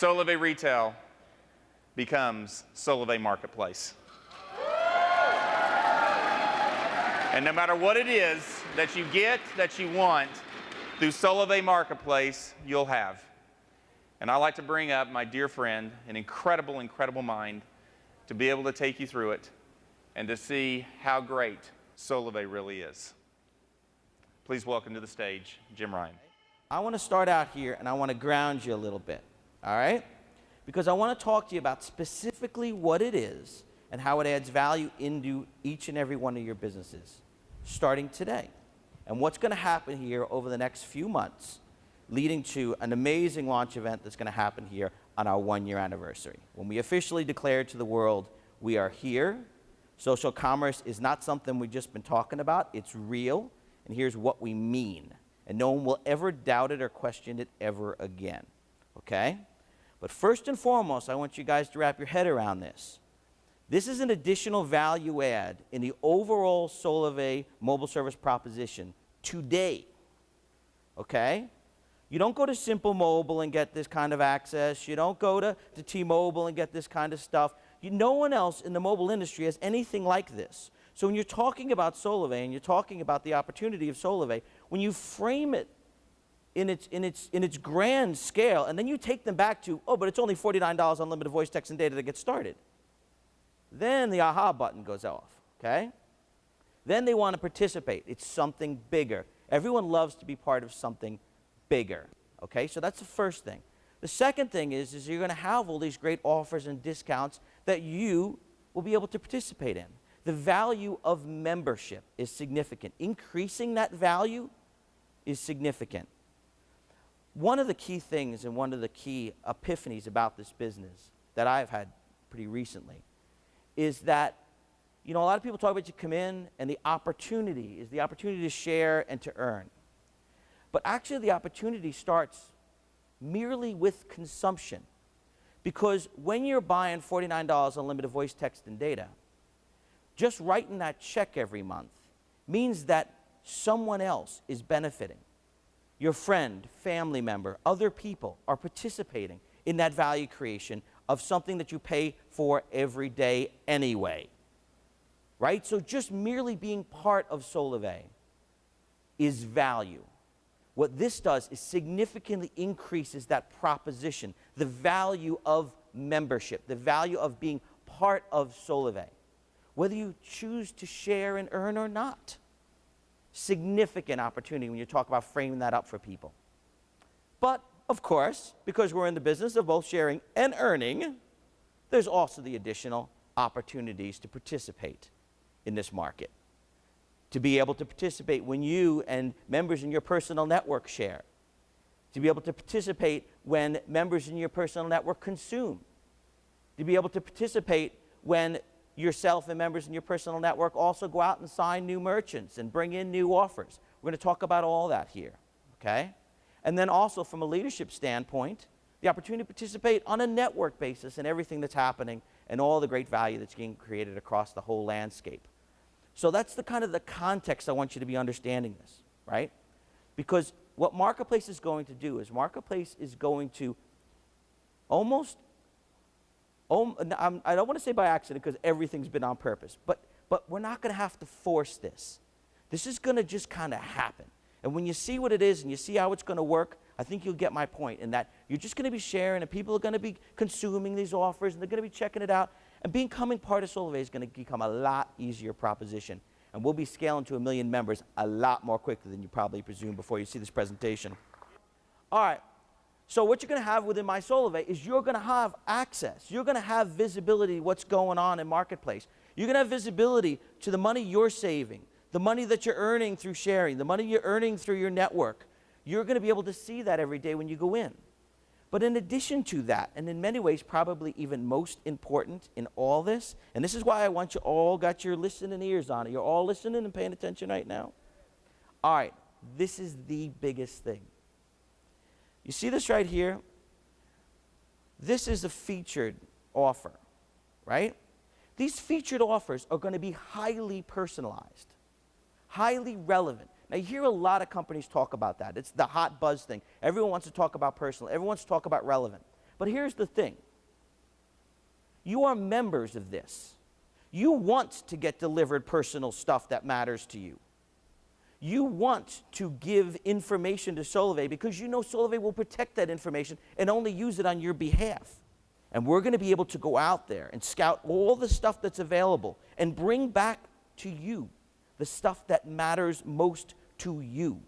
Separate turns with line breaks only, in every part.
Solavei Retail becomes Solavei Marketplace. And no matter what it is that you get, that you want, through Solavei Marketplace, you'll have. And I'd like to bring up my dear friend, an incredible, incredible mind, to be able to take you through it and to see how great Solavei really is. Please welcome to the stage, Jim Ryan.
I want to start out here and I want to ground you a little bit, all right? Because I want to talk to you about specifically what it is and how it adds value into each and every one of your businesses, starting today. And what's going to happen here over the next few months, leading to an amazing launch event that's going to happen here on our 1-year anniversary. When we officially declare to the world, we are here. Social commerce is not something we've just been talking about. It's real. And here's what we mean. And no one will ever doubt it or question it ever again. Okay? But first and foremost, I want you guys to wrap your head around this. This is an additional value add in the overall Solavei mobile service proposition today. Okay? You don't go to Simple Mobile and get this kind of access. You don't go to T-Mobile and get this kind of stuff. No one else in the mobile industry has anything like this. So when you're talking about Solavei and you're talking about the opportunity of Solavei, when you frame it in its grand scale, and then you take them back to, oh, but it's only $49 unlimited voice, text, and data to get started, then the aha button goes off, okay? Then they want to participate. It's something bigger. Everyone loves to be part of something bigger, okay? So that's the first thing. The second thing is you're going to have all these great offers and discounts that you will be able to participate in. The value of membership is significant. Increasing that value is significant. One of the key things and one of the key epiphanies about this business that I've had pretty recently is that, you know, a lot of people talk about you come in and the opportunity is the opportunity to share and to earn. But actually the opportunity starts merely with consumption. Because when you're buying $49 unlimited voice, text, and data, just writing that check every month means that someone else is benefiting. Your friend, family member, other people are participating in that value creation of something that you pay for every day anyway. Right? So just merely being part of Solavei is value. What this does is significantly increases that proposition, the value of membership, the value of being part of Solavei, whether you choose to share and earn or not. Significant opportunity when you talk about framing that up for people. But, of course, because we're in the business of both sharing and earning, there's also the additional opportunities to participate in this market. To be able to participate when you and members in your personal network share. To be able to participate when members in your personal network consume. To be able to participate when yourself and members in your personal network also go out and sign new merchants and bring in new offers. We're going to talk about all that here, okay? And then also from a leadership standpoint, the opportunity to participate on a network basis in everything that's happening and all the great value that's being created across the whole landscape. So that's the kind of the context I want you to be understanding this, right? Because what Marketplace is going to do is Marketplace is going to almost, I don't want to say by accident because everything's been on purpose, but we're not going to have to force this. This is going to just kind of happen. And when you see what it is and you see how it's going to work, I think you'll get my point in that you're just going to be sharing and people are going to be consuming these offers and they're going to be checking it out. And becoming part of Solavei is going to become a lot easier proposition. And we'll be scaling to 1 million members a lot more quickly than you probably presume before you see this presentation. All right. So what you're going to have within My Solavei is you're going to have access. You're going to have visibility to what's going on in Marketplace. You're going to have visibility to the money you're saving, the money that you're earning through sharing, the money you're earning through your network. You're going to be able to see that every day when you go in. But in addition to that, and in many ways probably even most important in all this, and this is why I want you all got your listening ears on it. You're all listening and paying attention right now. All right, this is the biggest thing. You see this right here? This is a featured offer, right? These featured offers are going to be highly personalized, highly relevant. Now, you hear a lot of companies talk about that. It's the hot buzz thing. Everyone wants to talk about personal. Everyone wants to talk about relevant. But here's the thing. You are members of this. You want to get delivered personal stuff that matters to you. You want to give information to Solavei because you know Solavei will protect that information and only use it on your behalf. And we're going to be able to go out there and scout all the stuff that's available and bring back to you the stuff that matters most to you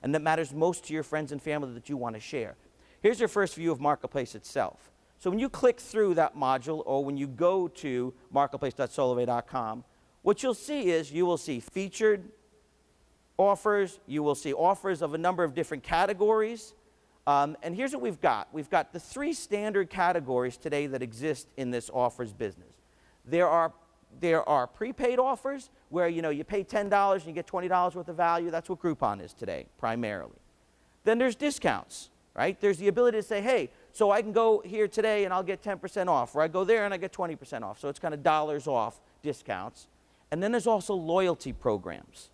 and that matters most to your friends and family that you want to share. Here's your first view of Marketplace itself. So when you click through that module or when you go to marketplace.solavei.com, what you'll see is you will see featured offers, you will see offers of a number of different categories. And here's what we've got. We've got the 3 standard categories today that exist in this offers business. There are prepaid offers where you pay $10 and you get $20 worth of value. That's what Groupon is today, primarily. Then there's discounts, right? There's the ability to say, hey, so I can go here today and I'll get 10% off, or I go there and I get 20% off. So it's kind of dollars off discounts. And then there's also loyalty programs.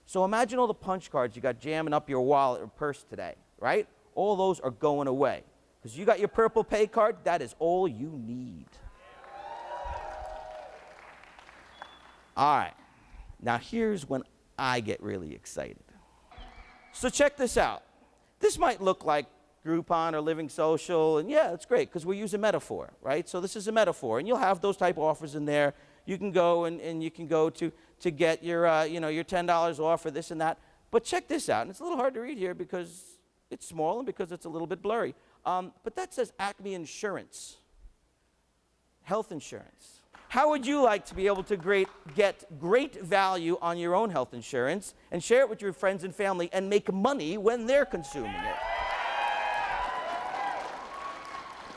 So imagine all the punch cards you got jamming up your wallet or purse today, right? All those are going away. Because you got your purple pay card, that is all you need. All right. Now here's when I get really excited. So check this out. This might look like Groupon or Living Social, and yeah, it's great because we use a metaphor, right? So this is a metaphor, and you'll have those type of offers in there. You can go and you can go to get your your $10 off or this and that. But check this out, and it's a little hard to read here because it's small and because it's a little bit blurry. But that says Acme Insurance, health insurance. How would you like to be able to get great value on your own health insurance and share it with your friends and family and make money when they're consuming it?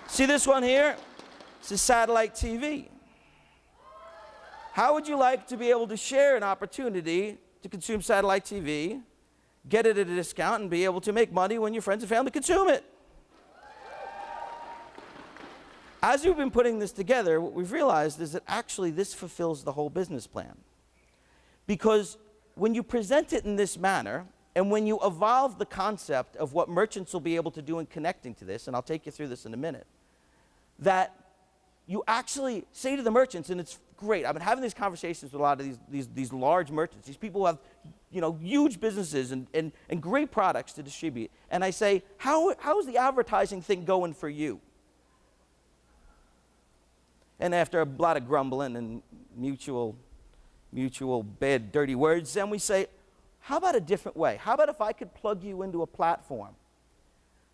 See this one here? This is satellite TV. How would you like to be able to share an opportunity to consume satellite TV, get it at a discount, and be able to make money when your friends and family consume it? As we've been putting this together, what we've realized is that actually this fulfills the whole business plan. Because when you present it in this manner, and when you evolve the concept of what merchants will be able to do in connecting to this, and I'll take you through this in a minute, that you actually say to the merchants, and it's great. I've been having these conversations with a lot of these large merchants, these people who have huge businesses and great products to distribute. And I say, how's the advertising thing going for you? And after a lot of grumbling and mutual bad, dirty words, then we say, how about a different way? How about if I could plug you into a platform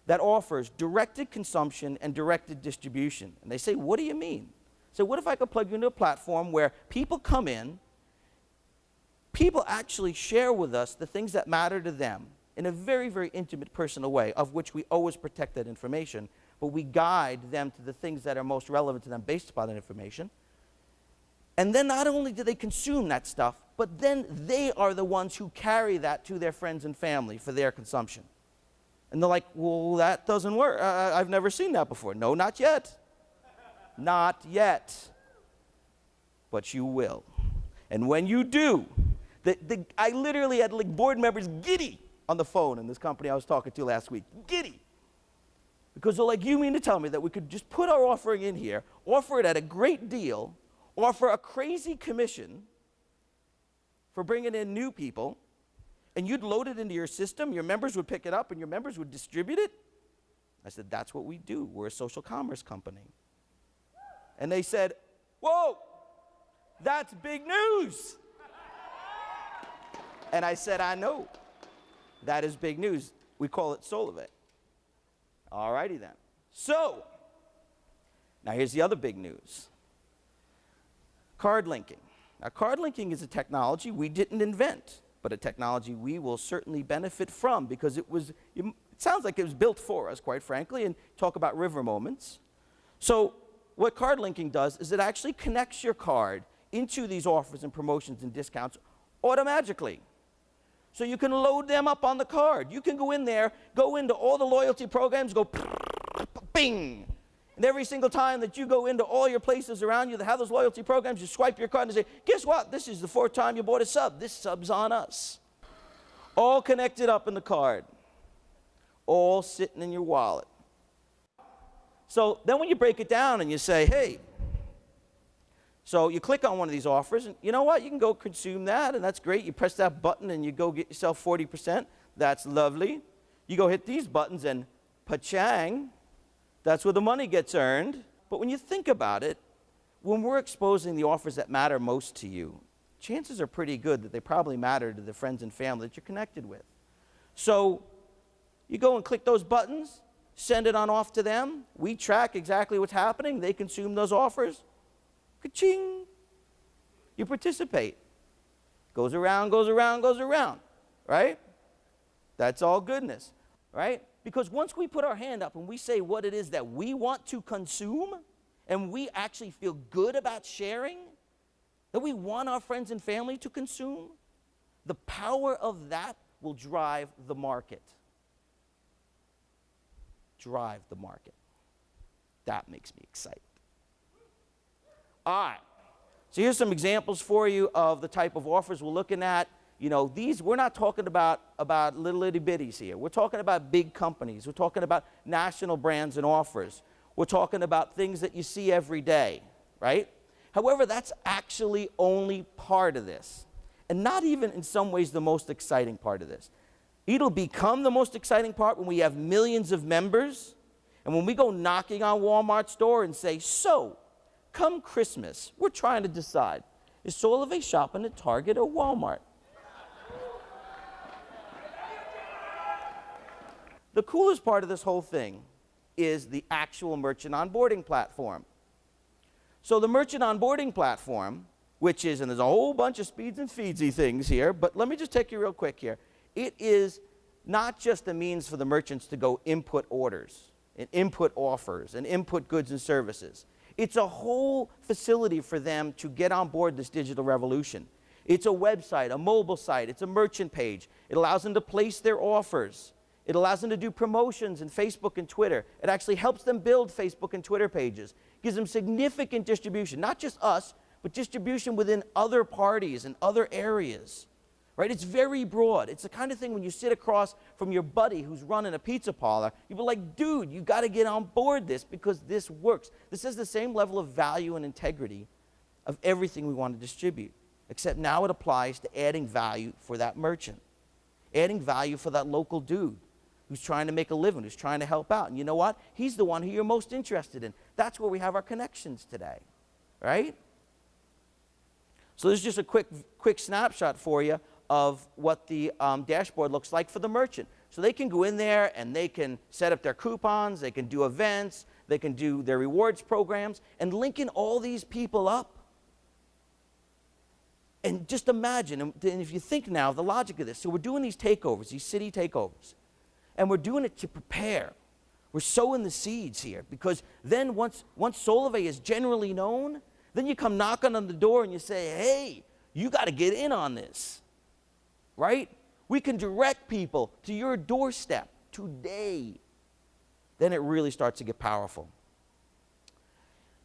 that offers directed consumption and directed distribution? And they say, what do you mean? So what if I could plug you into a platform where people come in, people actually share with us the things that matter to them in a very, very intimate, personal way, of which we always protect that information, but we guide them to the things that are most relevant to them based upon that information. And then not only do they consume that stuff, but then they are the ones who carry that to their friends and family for their consumption. And they're like, well, that doesn't work. I've never seen that before. No, not yet. Not yet. But you will. And when you do, I literally had like board members giddy on the phone in this company I was talking to last week. Giddy. Because they're like, you mean to tell me that we could just put our offering in here, offer it at a great deal, offer a crazy commission for bringing in new people, and you'd load it into your system, your members would pick it up, and your members would distribute it? I said, that's what we do. We're a social commerce company. And they said, whoa, that's big news. And I said, I know. That is big news. We call it Solavei. All righty then. So, now here's the other big news. Card linking. Now, card linking is a technology we didn't invent, but a technology we will certainly benefit from because it sounds like it was built for us, quite frankly, and talk about river moments. So what card linking does is it actually connects your card into these offers and promotions and discounts automatically. So you can load them up on the card. You can go in there, go into all the loyalty programs, go bing. And every single time that you go into all your places around you that have those loyalty programs, you swipe your card and say, guess what? This is the 4th time you bought a sub. This sub's on us. All connected up in the card. All sitting in your wallet. So then when you break it down and you say, hey, so you click on one of these offers, and you know what? You can go consume that, and that's great. You press that button, and you go get yourself 40%. That's lovely. You go hit these buttons, and pa-chang, that's where the money gets earned. But when you think about it, when we're exposing the offers that matter most to you, chances are pretty good that they probably matter to the friends and family that you're connected with. So you go and click those buttons, send it on off to them. We track exactly what's happening. They consume those offers. Ka-ching. You participate. Goes around, goes around, goes around, right? That's all goodness, right? Because once we put our hand up and we say what it is that we want to consume, and we actually feel good about sharing, that we want our friends and family to consume, the power of that will drive the market. Drive the market. That makes me excited. All right. So here's some examples for you of the type of offers we're looking at. You know, these, we're not talking about little itty bitties here. We're talking about big companies. We're talking about national brands and offers. We're talking about things that you see every day, right? However, that's actually only part of this, and not even in some ways the most exciting part of this. It'll become the most exciting part when we have millions of members, and when we go knocking on Walmart's door and say, so, come Christmas, we're trying to decide, is Solavei shopping at Target or Walmart? The coolest part of this whole thing is the actual merchant onboarding platform. So the merchant onboarding platform, which is, and there's a whole bunch of speeds and feedsy things here, but let me just take you real quick here. It is not just a means for the merchants to go input orders and input offers and input goods and services. It's a whole facility for them to get on board this digital revolution. It's a website, a mobile site, it's a merchant page. It allows them to place their offers. It allows them to do promotions in Facebook and Twitter. It actually helps them build Facebook and Twitter pages. Gives them significant distribution, not just us, but distribution within other parties and other areas. Right? It's very broad. It's the kind of thing when you sit across from your buddy who's running a pizza parlor, you'll be like, dude, you got to get on board this because this works. This has the same level of value and integrity of everything we want to distribute, except now it applies to adding value for that merchant, adding value for that local dude who's trying to make a living, who's trying to help out. And you know what? He's the one who you're most interested in. That's where we have our connections today, right? So this is just a quick snapshot for you of what the dashboard looks like for the merchant. So they can go in there and they can set up their coupons, they can do events, they can do their rewards programs, and linking all these people up. And just imagine, and if you think now of the logic of this, so we're doing these takeovers, these city takeovers, and we're doing it to prepare. We're sowing the seeds here, because then once Solavei is generally known, then you come knocking on the door and you say, hey, you got to get in on this, right? We can direct people to your doorstep today. Then it really starts to get powerful.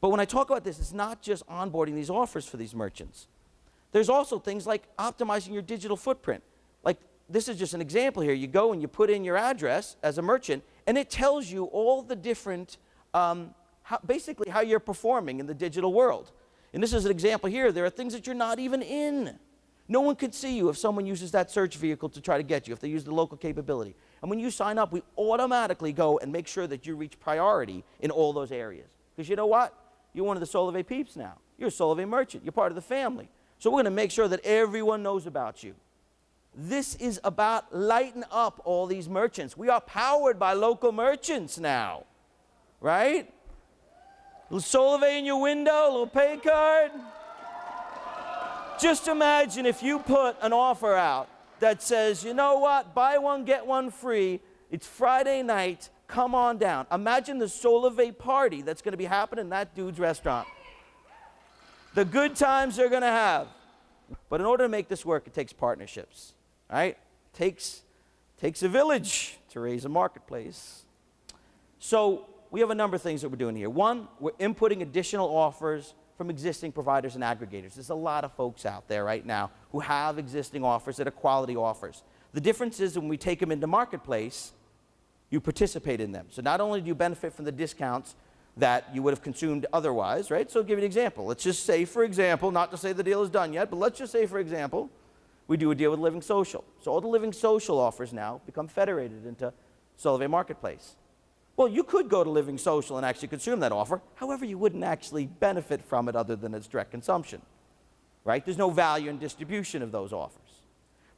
But when I talk about this, it's not just onboarding these offers for these merchants. There's also things like optimizing your digital footprint. Like, this is just an example here. You go and you put in your address as a merchant, and it tells you all the different, basically how you're performing in the digital world. And this is an example here. There are things that you're not even in. No one could see you if someone uses that search vehicle to try to get you, if they use the local capability. And when you sign up, we automatically go and make sure that you reach priority in all those areas. Because you know what? You're one of the Solavei peeps now. You're a Solavei merchant. You're part of the family. So we're going to make sure that everyone knows about you. This is about lighting up all these merchants. We are powered by local merchants now, right? A little Solavei in your window, a little pay card. Just imagine if you put an offer out that says, you know what, buy one, get one free. It's Friday night, come on down. Imagine the Solavei party that's going to be happening in that dude's restaurant. The good times they're going to have. But in order to make this work, it takes partnerships. Right? Takes a village to raise a marketplace. So we have a number of things that we're doing here. One, we're inputting additional offers from existing providers and aggregators. There's a lot of folks out there right now who have existing offers that are quality offers. The difference is when we take them into marketplace, you participate in them. So not only do you benefit from the discounts that you would have consumed otherwise, right? So I'll give you an example. Let's just say, for example, not to say the deal is done yet, but let's just say, for example, we do a deal with Living Social. So all the Living Social offers now become federated into Solavei Marketplace. Well, you could go to Living Social and actually consume that offer. However, you wouldn't actually benefit from it other than its direct consumption, right? There's no value in distribution of those offers.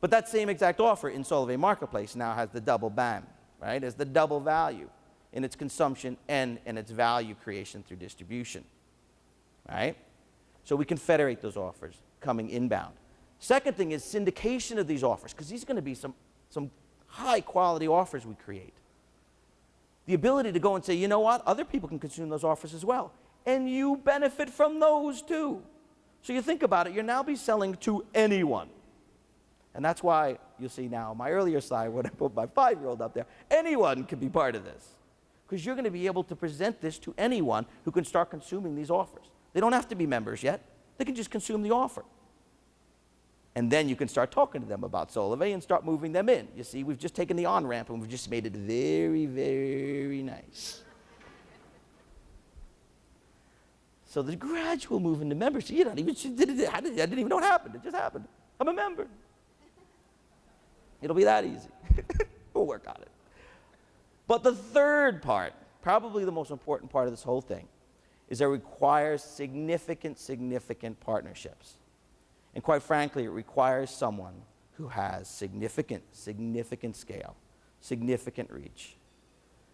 But that same exact offer in Solavei Marketplace now has the double bam, right? Has the double value in its consumption and in its value creation through distribution, right? So we can federate those offers coming inbound. Second thing is syndication of these offers, because these are going to be some high quality offers we create. The ability to go and say, you know what, other people can consume those offers as well, and you benefit from those too. So you think about it, you'll now be selling to anyone. And that's why you'll see now my earlier slide when I put my 5-year-old up there, anyone can be part of this. Because you're going to be able to present this to anyone who can start consuming these offers. They don't have to be members yet. They can just consume the offer. And then you can start talking to them about Solavei and start moving them in. You see, we've just taken the on-ramp and we've just made it very, very nice. So the gradual move into membership, you don't even, I didn't even know what happened. It just happened. I'm a member. It'll be that easy. We'll work on it. But the third part, probably the most important part of this whole thing, is it requires significant, significant partnerships. And quite frankly, it requires someone who has significant, significant scale, significant reach,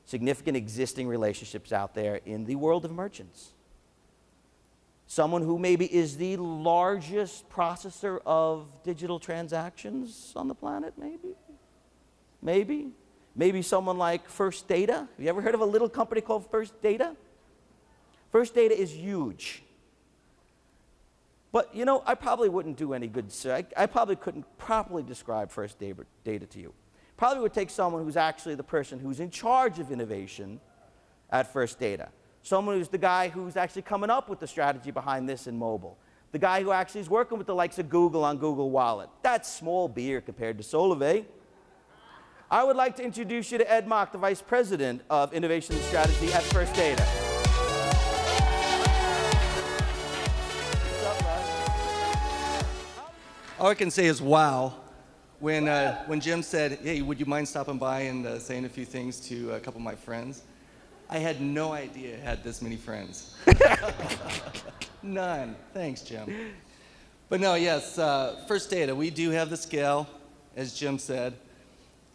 significant existing relationships out there in the world of merchants. Someone who maybe is the largest processor of digital transactions on the planet, maybe? Maybe? Maybe someone like First Data. Have you ever heard of a little company called First Data? First Data is huge. But, you know, I probably wouldn't do any good. I probably couldn't properly describe First Data to you. Probably would take someone who's actually the person who's in charge of innovation at First Data. Someone who's the guy who's actually coming up with the strategy behind this in mobile. The guy who actually is working with the likes of Google on Google Wallet. That's small beer compared to Solavei. I would like to introduce you to Ed Mock, the Vice President of Innovation and Strategy at First Data.
All I can say is wow. When Jim said, hey, would you mind stopping by and saying a few things to a couple of my friends? I had no idea I had this many friends. None. Thanks, Jim. But no, yes, First Data, we do have the scale, as Jim said.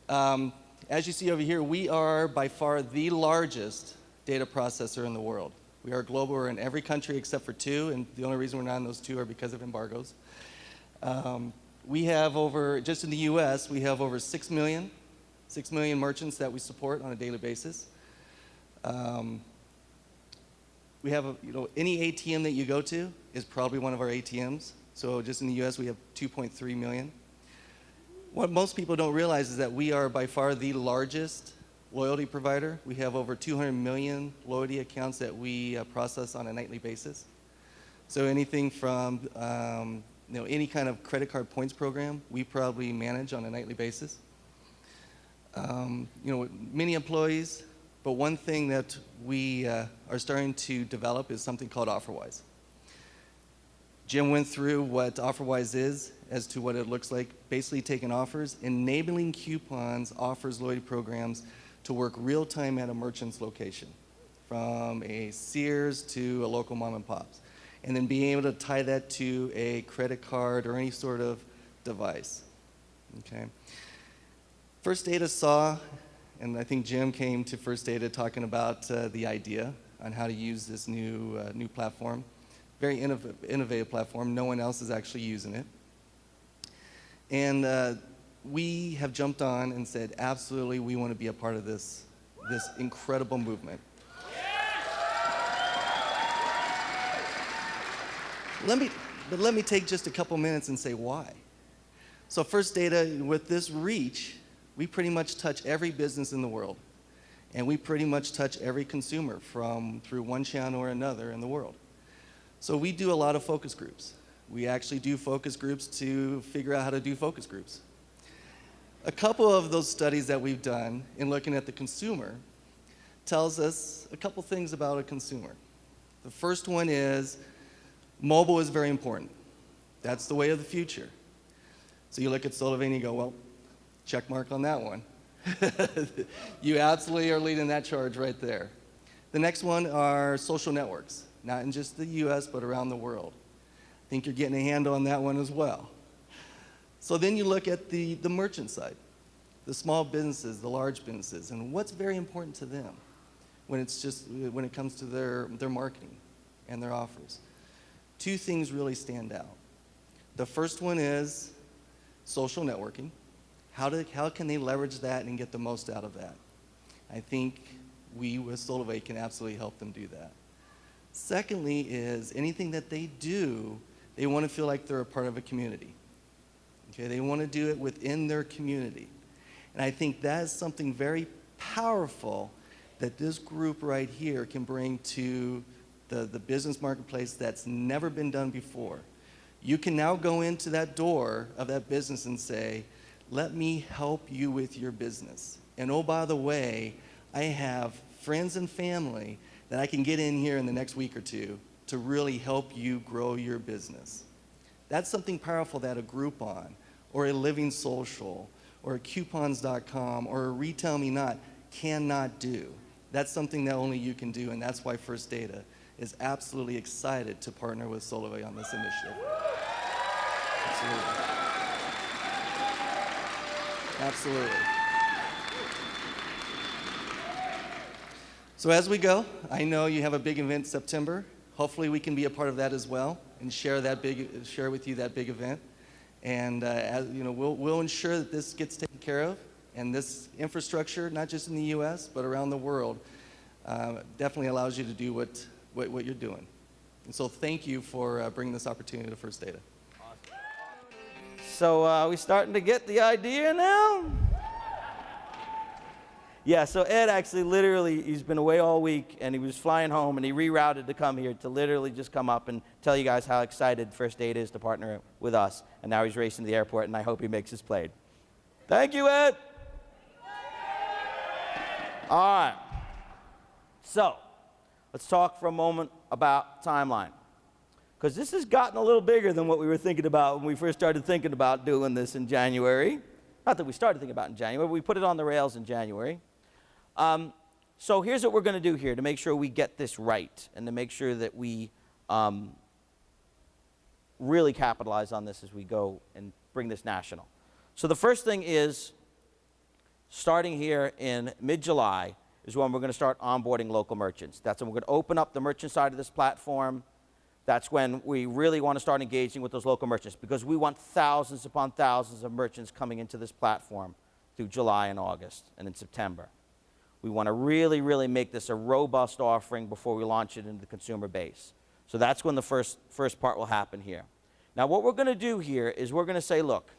As you see over here, we are by far the largest data processor in the world. We are global. We're in every country except for 2, and the only reason we're not in those 2 are because of embargoes. We have over, just in the US, we have over 6 million merchants that we support on a daily basis. We have, any ATM that you go to is probably one of our ATMs. So just in the US, we have 2.3 million. What most people don't realize is that we are by far the largest loyalty provider. We have over 200 million loyalty accounts that we process on a nightly basis. So anything from any kind of credit card points program, we probably manage on a nightly basis. Many employees, but one thing that we are starting to develop is something called OfferWise. Jim went through what OfferWise is as to what it looks like, basically taking offers, enabling coupons, offers, loyalty programs to work real time at a merchant's location, from a Sears to a local mom and pops, and then being able to tie that to a credit card or any sort of device. Okay. First Data saw, and I think Jim came to First Data talking about the idea on how to use this new platform. Very innovative platform. No one else is actually using it. And we have jumped on and said, absolutely, we want to be a part of this incredible movement. Let me take just a couple minutes and say why. So First Data, with this reach, we pretty much touch every business in the world. And we pretty much touch every consumer through one channel or another in the world. So we do a lot of focus groups. We actually do focus groups to figure out how to do focus groups. A couple of those studies that we've done in looking at the consumer tells us a couple things about a consumer. The first one is mobile is very important. That's the way of the future. So you look at Solavei and you go, well, check mark on that one. You absolutely are leading that charge right there. The next one are social networks, not in just the US, but around the world. I think you're getting a handle on that one as well. So then you look at the merchant side, the small businesses, the large businesses, and what's very important to them when it comes to their marketing and their offers. Two things really stand out. The first one is social networking. How can they leverage that and get the most out of that? I think we with Solavei can absolutely help them do that. Secondly is anything that they do, they want to feel like they're a part of a community. Okay, they want to do it within their community. And I think that is something very powerful that this group right here can bring to the business marketplace that's never been done before. You can now go into that door of that business and say, let me help you with your business. And oh, by the way, I have friends and family that I can get in here in the next week or two to really help you grow your business. That's something powerful that a Groupon or a Living Social or a coupons.com or a Retail Me Not cannot do. That's something that only you can do, and that's why First Data is absolutely excited to partner with Solavei on this initiative. Absolutely. Absolutely. So as we go, I know you have a big event in September. Hopefully we can be a part of that as well and share with you that big event. And we'll ensure that this gets taken care of, and this infrastructure, not just in the U.S. but around the world, definitely allows you to do what you're doing. And so thank you for bringing this opportunity to First Data.
So are we starting to get the idea now? Yeah, so Ed actually literally, he's been away all week, and he was flying home, and he rerouted to come here to literally just come up and tell you guys how excited First Data is to partner with us. And now he's racing to the airport, and I hope he makes his plane. Thank you, Ed. All right. So let's talk for a moment about timeline, because this has gotten a little bigger than what we were thinking about when we first started thinking about doing this in January. Not that we started thinking about it in January, but we put it on the rails in January. So here's what we're going to do here to make sure we get this right and to make sure that we really capitalize on this as we go and bring this national. So the first thing is, starting here in mid-July is when we're going to start onboarding local merchants. That's when we're going to open up the merchant side of this platform. That's when we really want to start engaging with those local merchants, because we want thousands upon thousands of merchants coming into this platform through July and August and in September. We want to really, really make this a robust offering before we launch it into the consumer base. So that's when the first part will happen here. Now what we're going to do here is we're going to say, look,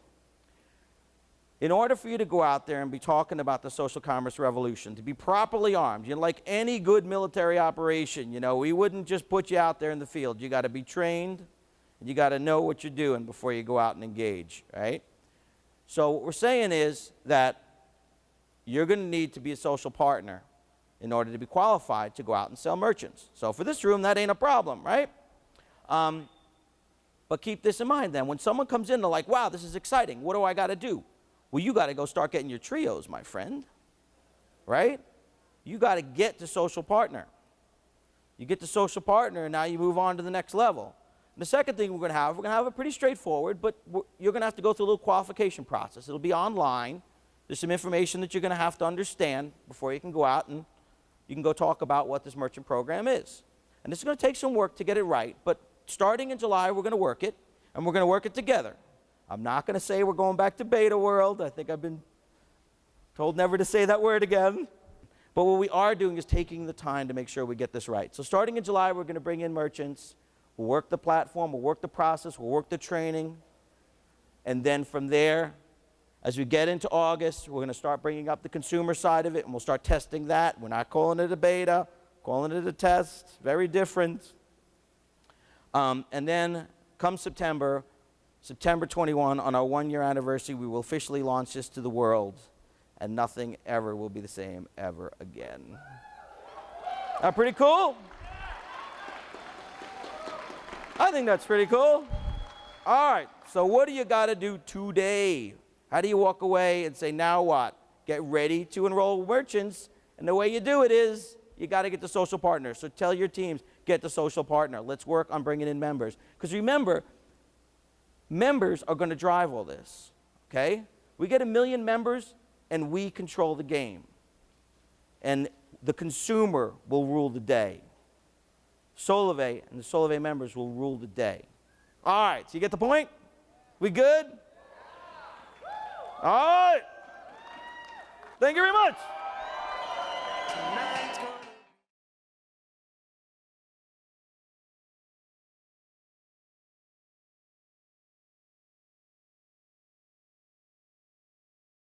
in order for you to go out there and be talking about the social commerce revolution, to be properly armed, like any good military operation, we wouldn't just put you out there in the field. You got to be trained, and you got to know what you're doing before you go out and engage, right? So what we're saying is that you're going to need to be a social partner in order to be qualified to go out and sell merchants. So for this room, that ain't a problem, right? But keep this in mind then. When someone comes in, they're like, wow, this is exciting. What do I got to do? Well, you got to go start getting your trios, my friend, right? You got to get to social partner. You get to social partner, and now you move on to the next level. And the second thing we're going to have it pretty straightforward, but you're going to have to go through a little qualification process. It'll be online. There's some information that you're going to have to understand before you can go out and you can go talk about what this merchant program is. And this is going to take some work to get it right, but starting in July, we're going to work it, and we're going to work it together. I'm not going to say we're going back to beta world. I think I've been told never to say that word again. But what we are doing is taking the time to make sure we get this right. So starting in July, we're going to bring in merchants. We'll work the platform. We'll work the process. We'll work the training. And then from there, as we get into August, we're going to start bringing up the consumer side of it, and we'll start testing that. We're not calling it a beta, calling it a test. Very different. And then come September 21, on our 1-year anniversary, we will officially launch this to the world, and nothing ever will be the same ever again. Pretty cool? I think that's pretty cool. All right, so what do you got to do today? How do you walk away and say, now what? Get ready to enroll merchants, and the way you do it is you got to get the social partner. So tell your teams, get the social partner. Let's work on bringing in members. Because remember, members are going to drive all this, okay? We get 1 million members, and we control the game. And the consumer will rule the day. Solavei and the Solavei members will rule the day. All right, so you get the point? We good? All right. Thank you very much.